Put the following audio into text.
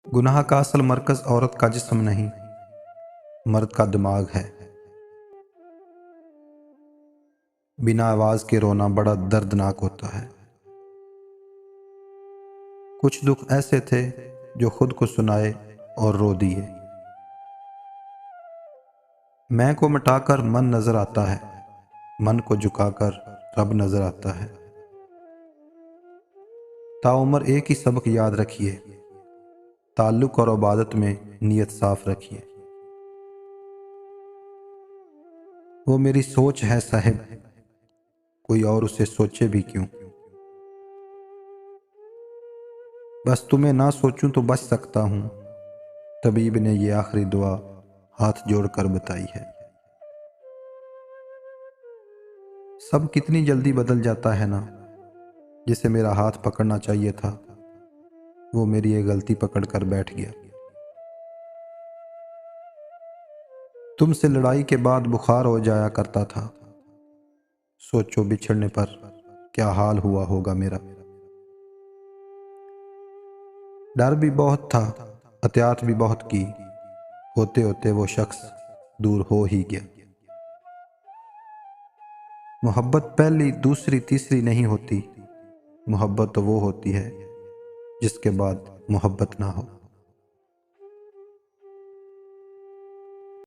गुनाह का असल मरकज औरत का जिस्म नहीं, मर्द का दिमाग है। बिना आवाज के रोना बड़ा दर्दनाक होता है। कुछ दुख ऐसे थे जो खुद को सुनाए और रो दिए। मैं को मिटाकर मन नजर आता है, मन को झुकाकर रब नजर आता है। ताउम्र एक ही सबक याद रखिए, ताल्लुक और इबादत में नीयत साफ रखिए। वो मेरी सोच है साहिब, कोई और उसे सोचे भी क्यों। बस तुम्हें ना सोचूं तो बच सकता हूं, तबीब ने ये आखिरी दुआ हाथ जोड़कर बताई है। सब कितनी जल्दी बदल जाता है ना, जिसे मेरा हाथ पकड़ना चाहिए था वो मेरी ये गलती पकड़कर बैठ गया। तुमसे लड़ाई के बाद बुखार हो जाया करता था, सोचो बिछड़ने पर क्या हाल हुआ होगा मेरा। डर भी बहुत था, एहतियात भी बहुत की, होते होते वो शख्स दूर हो ही गया। मोहब्बत पहली दूसरी तीसरी नहीं होती, मोहब्बत तो वो होती है जिसके बाद मोहब्बत ना हो।